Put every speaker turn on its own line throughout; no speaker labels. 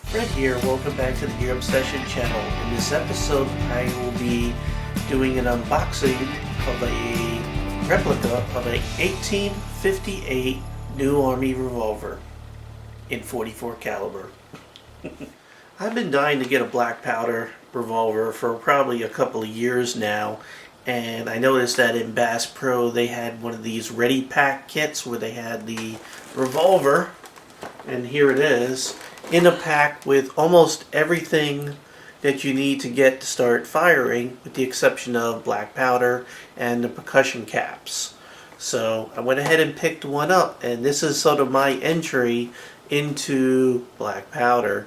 Fred here, welcome back to the Gear Obsession channel. In this episode I will be doing an unboxing of a replica of a 1858 new Army Revolver in .44 caliber. I've been dying to get a black powder revolver for probably a couple of years now, and I noticed that in Bass Pro they had one of these Redi-Pak kits where they had the revolver, and here it is, in a pack with almost everything that you need to get to start firing, with the exception of black powder and the percussion caps. So I went ahead and picked one up, and this is sort of my entry into black powder.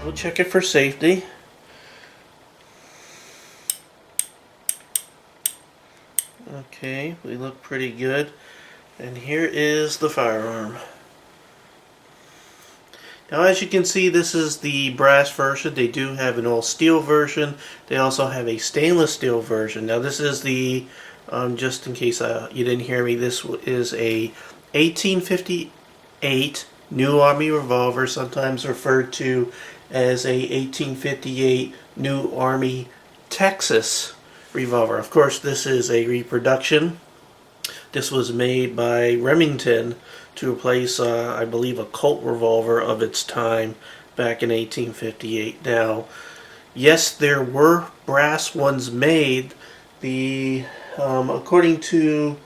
We'll check it for safety. Okay, we look pretty good. And here is the firearm. Now, as you can see, this is the brass version. They do have an all steel version. They also have a stainless steel version. Now, this is the, just in case you didn't hear me, this is a 1858 new Army Revolver, sometimes referred to as a 1858 new Army Texas Revolver. Of course, this is a reproduction. This was made by Remington to replace, I believe, a Colt revolver of its time back in 1858. Now, yes, there were brass ones made. According to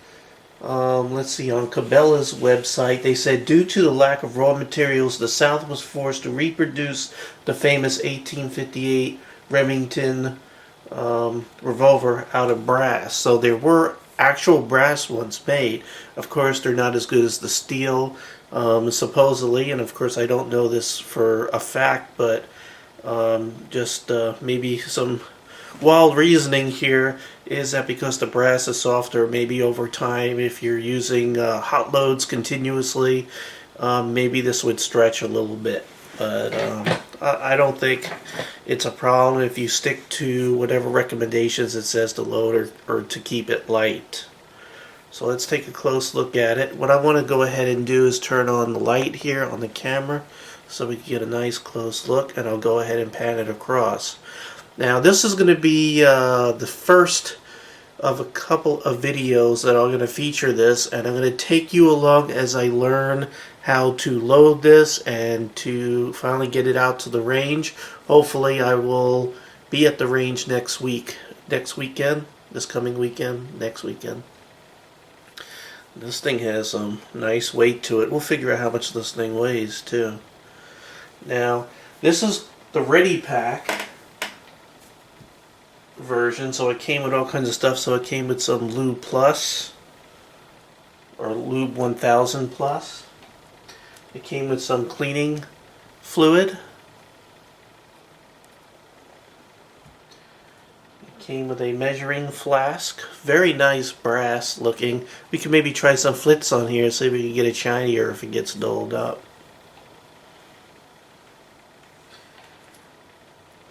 let's see, on Cabela's website, they said due to the lack of raw materials, the South was forced to reproduce the famous 1858 Remington revolver out of brass. So there were actual brass ones made. Of course, they're not as good as the steel, supposedly, and of course I don't know this for a fact, but just maybe some wild reasoning here is that because the brass is softer, maybe over time, if you're using hot loads continuously, maybe this would stretch a little bit. But I don't think it's a problem if you stick to whatever recommendations it says to load or to keep it light. So let's take a close look at it. What I want to go ahead and do is turn on the light here on the camera so we can get a nice close look, and I'll go ahead and pan it across. Now, this is going to be the first of a couple of videos that I'm going to feature this, and I'm going to take you along as I learn how to load this and to finally get it out to the range. Hopefully I will be at the range next weekend, this coming weekend, next weekend. This thing has some nice weight to it. We'll figure out how much this thing weighs too. Now, this is the Redi-Pak version, so it came with all kinds of stuff. So it came with some Lube Plus, or Lube 1000 Plus. It came with some cleaning fluid. It came with a measuring flask. Very nice brass looking. We can maybe try some flits on here, see if we can get it shinier if it gets dulled up.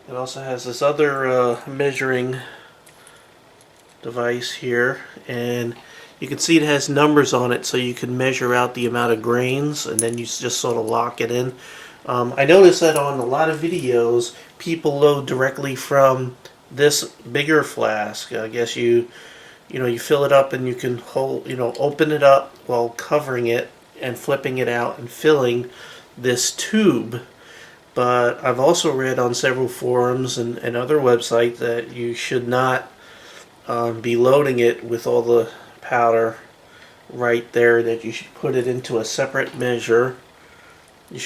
It also has this other measuring device here, and you can see it has numbers on it, so you can measure out the amount of grains, and then you just sort of lock it in. I noticed that on a lot of videos, people load directly from this bigger flask. I guess you fill it up, and you can open it up while covering it and flipping it out and filling this tube. But I've also read on several forums and other websites that you should not be loading it with all the powder right there, that you should put it into a separate measure. You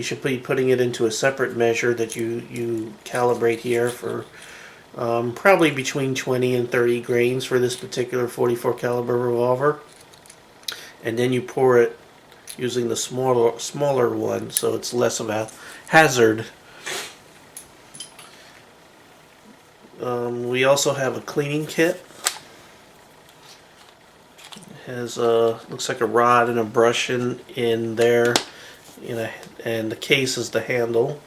should be putting it into a separate measure that you calibrate here for probably between 20 and 30 grains for this particular .44 caliber revolver. And then you pour it using the smaller one, so it's less of a hazard. We also have a cleaning kit. It has looks like a rod and a brush in there, and the case is the handle.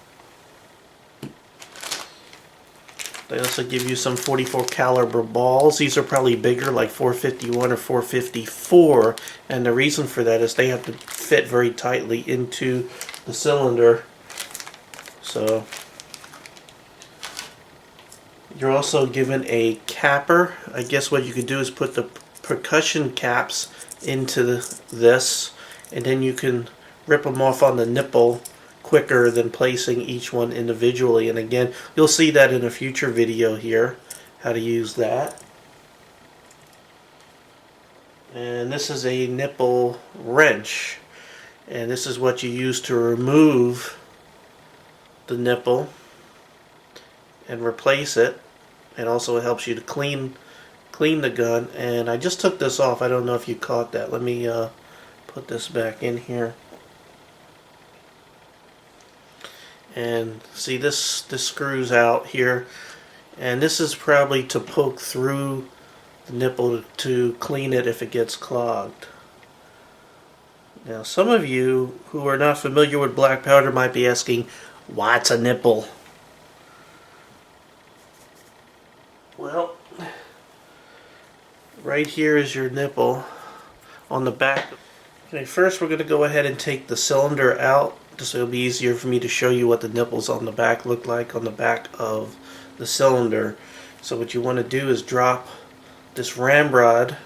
They also give you some 44 caliber balls. These are probably bigger, like 451 or 454, and the reason for that is they have to fit very tightly into the cylinder. So you're also given a capper. I guess what you could do is put the percussion caps into this, and then you can rip them off on the nipple quicker than placing each one individually. And again, you'll see that in a future video here, how to use that. And this is a nipple wrench, and this is what you use to remove the nipple and replace it, and also it helps you to clean the gun. And I just took this off. I don't know if you caught that. Let me put this back in here. And see, this screws out here, and this is probably to poke through the nipple to clean it if it gets clogged. Now, some of you who are not familiar with black powder might be asking, what's a nipple? Well, right here is your nipple on the back. Okay, first we're going to go ahead and take the cylinder out, just so it'll be easier for me to show you what the nipples on the back look like on the back of the cylinder. So what you want to do is drop this ramrod.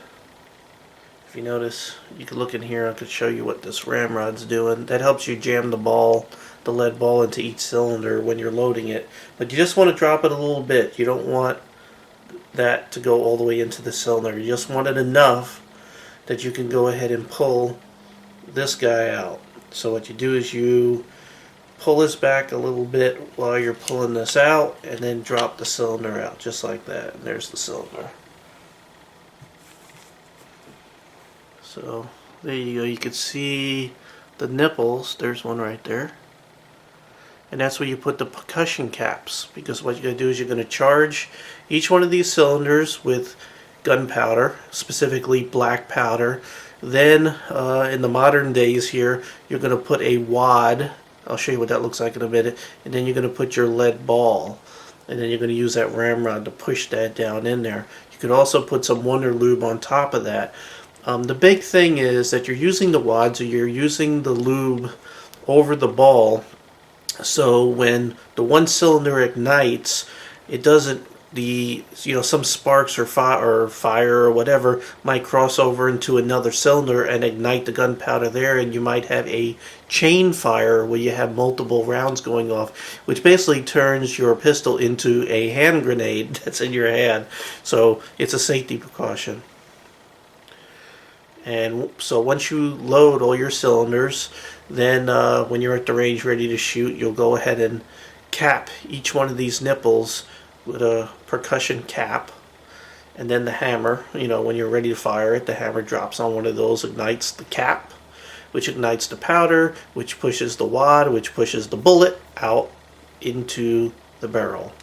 If you notice, you can look in here, I could show you what this ramrod's doing. That helps you jam the lead ball into each cylinder when you're loading it. But you just want to drop it a little bit. You don't want that to go all the way into the cylinder. You just want it enough that you can go ahead and pull this guy out. So what you do is you pull this back a little bit while you're pulling this out, and then drop the cylinder out just like that. And there's the cylinder. So there you go. You can see the nipples. There's one right there. And that's where you put the percussion caps, because what you're going to do is you're going to charge each one of these cylinders with gunpowder, specifically black powder. Then in the modern days here, you're going to put a wad. I'll show you what that looks like in a minute. And then you're going to put your lead ball, and then you're going to use that ramrod to push that down in there. You could also put some Wonder Lube on top of that. The big thing is that you're using the wads, or you're using the lube over the ball, so when the one cylinder ignites, it doesn't, some sparks or fire or whatever might cross over into another cylinder and ignite the gunpowder there, and you might have a chain fire where you have multiple rounds going off, which basically turns your pistol into a hand grenade that's in your hand. So it's a safety precaution. And so once you load all your cylinders, then when you're at the range ready to shoot, you'll go ahead and cap each one of these nipples with a percussion cap. And then the hammer, when you're ready to fire it, the hammer drops on one of those, ignites the cap, which ignites the powder, which pushes the wad, which pushes the bullet out into the barrel.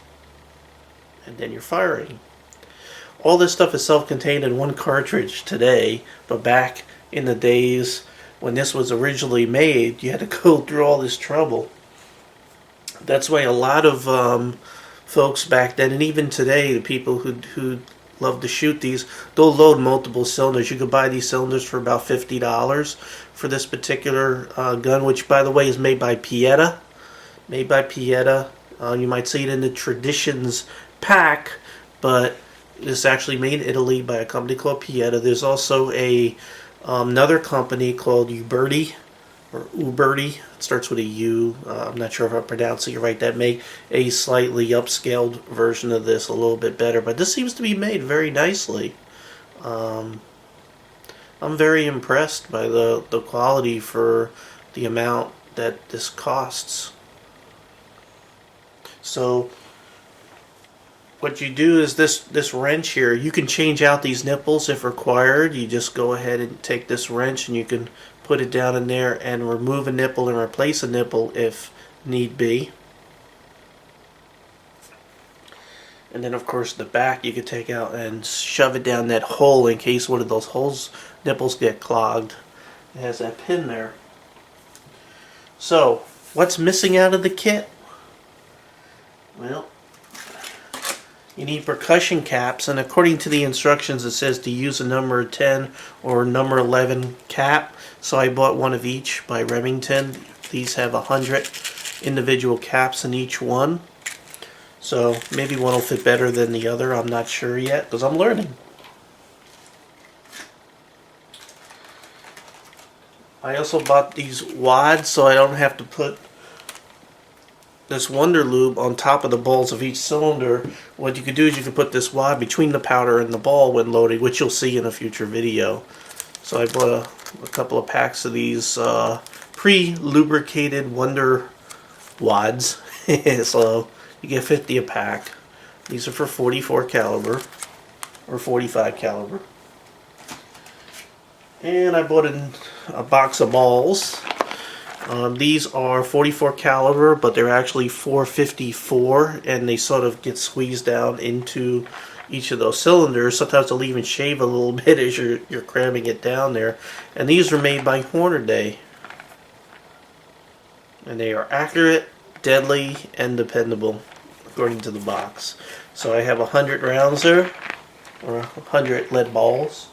And then you're firing. All this stuff is self-contained in one cartridge today, but back in the days when this was originally made, you had to go through all this trouble. That's why a lot of folks back then, and even today, the people who love to shoot these, they'll load multiple cylinders. You could buy these cylinders for about $50 for this particular gun, which, by the way, is made by Pietta. Made by Pietta. You might see it in the Traditions pack, but it's actually made in Italy by a company called Pietta. There's also another company called Uberti, or Uberti. It starts with a U. I'm not sure if I'm pronouncing it right. That make a slightly upscaled version of this a little bit better. But this seems to be made very nicely. I'm very impressed by the quality for the amount that this costs. So what you do is this wrench here, you can change out these nipples if required. You just go ahead and take this wrench and you can put it down in there and remove a nipple and replace a nipple if need be. And then of course the back you could take out and shove it down that hole in case one of those nipples get clogged. It has that pin there. So what's missing out of the kit? Well, You need percussion caps, and according to the instructions it says to use a number 10 or number 11 cap. So I bought one of each by Remington. These have 100 individual caps in each one. So maybe one will fit better than the other. I'm not sure yet because I'm learning. I also bought these wads so I don't have to put this Wonder Lube on top of the balls of each cylinder. What you could do is you could put this wad between the powder and the ball when loading, which you'll see in a future video. So I bought a couple of packs of these pre-lubricated Wonder wads. So you get 50 a pack. These are for 44 caliber or 45 caliber. And I bought a box of balls. These are 44 caliber, but they're actually 454, and they sort of get squeezed down into each of those cylinders. Sometimes they'll even shave a little bit as you're cramming it down there. And these are made by Hornady. And they are accurate, deadly, and dependable, according to the box. So I have 100 rounds there, or 100 lead balls.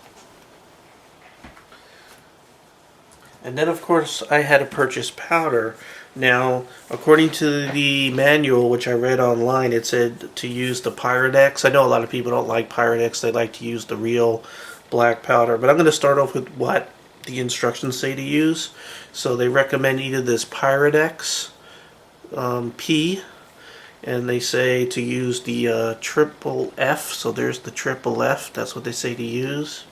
And then, of course, I had to purchase powder. Now, according to the manual, which I read online, it said to use the Pyrex. I know a lot of people don't like Pyrex. They like to use the real black powder. But I'm going to start off with what the instructions say to use. So they recommend either this Pyrex P, and they say to use the triple F. So there's the triple F. That's what they say to use.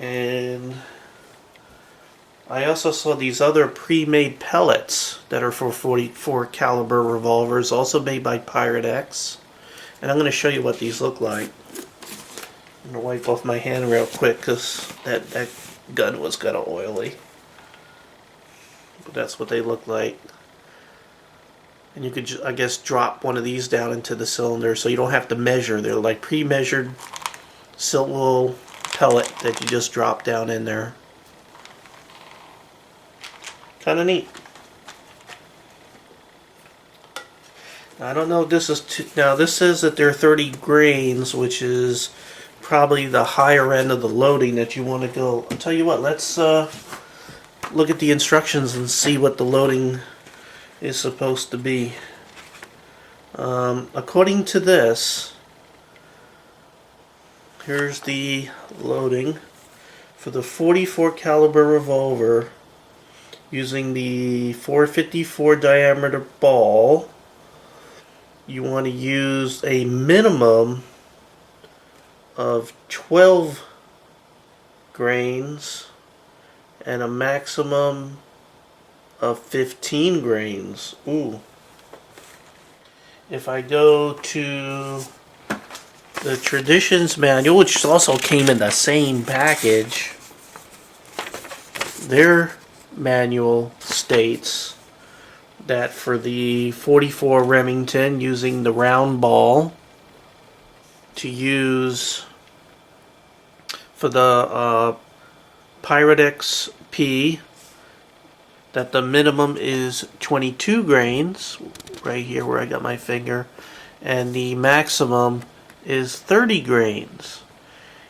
And I also saw these other pre-made pellets that are for 44 caliber revolvers, also made by Pyrex. And I'm going to show you what these look like. I'm going to wipe off my hand real quick because that gun was kind of oily. But that's what they look like. And you could, I guess, drop one of these down into the cylinder so you don't have to measure. They're like pre-measured silver pellet that you just drop down in there. Kind of neat. I don't know if this is now this says that they're 30 grains, which is probably the higher end of the loading that you want to go. I'll tell you what, let's look at the instructions and see what the loading is supposed to be. According to this, here's the loading for the 44 caliber revolver. Using the 454 diameter ball, you want to use a minimum of 12 grains and a maximum of 15 grains. Ooh. If I go to the Traditions Manual, which also came in the same package, their manual states that for the 44 Remington, using the round ball, to use for the Pyrex P, that the minimum is 22 grains, right here where I got my finger, and the maximum is 30 grains.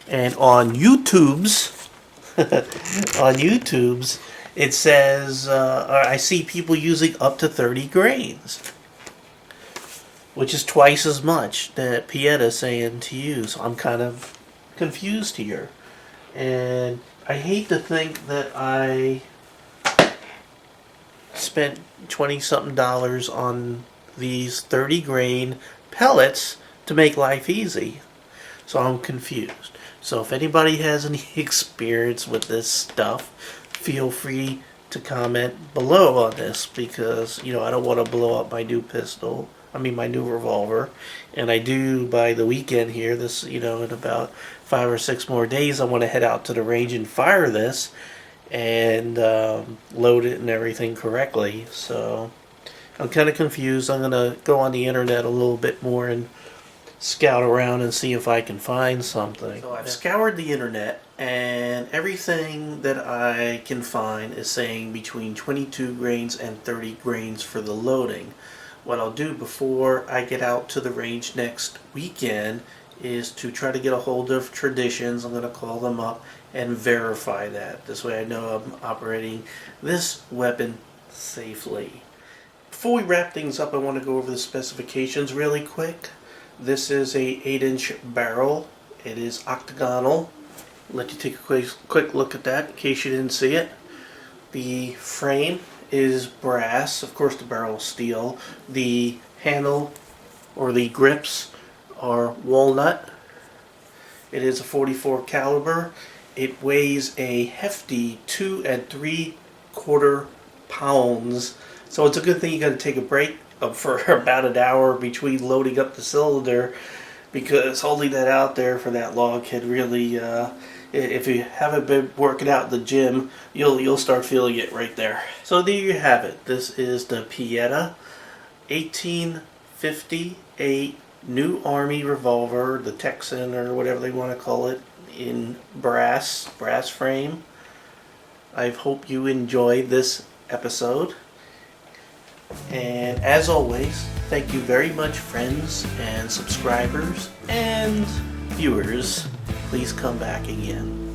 And on YouTube's it says, I see people using up to 30 grains, which is twice as much that Pietta is saying to use. I'm kind of confused here. And I hate to think that I spent $20-something on these 30 grain pellets to make life easy. So I'm confused. So if anybody has any experience with this stuff, feel free to comment below on this, because I don't want to blow up my new pistol. I mean my new revolver, and I do by the weekend here. This in about 5 or 6 more days, I want to head out to the range and fire this and load it and everything correctly. So I'm kind of confused. I'm gonna go on the internet a little bit more and scout around and see if I can find something. So I've scoured the internet, and everything that I can find is saying between 22 grains and 30 grains for the loading. what I'll do before I get out to the range next weekend is to try to get a hold of Traditions. I'm going to call them up and verify that. This way I know I'm operating this weapon safely. Before we wrap things up, I want to go over the specifications really quick. This is a 8-inch barrel. It is octagonal. I'll let you take a quick look at that in case you didn't see it. The frame is brass. Of course the barrel is steel. The handle or the grips are walnut. It is a .44 caliber. It weighs a hefty 2 3/4 pounds. So it's a good thing you got to take a break for about an hour between loading up the cylinder, because holding that out there for that long can really, if you haven't been working out in the gym, you'll start feeling it right there. So there you have it. This is the Pietta 1858 new Army Revolver, the Texan or whatever they want to call it, in brass frame. I hope you enjoyed this episode. And as always, thank you very much, friends and subscribers and viewers. Please come back again.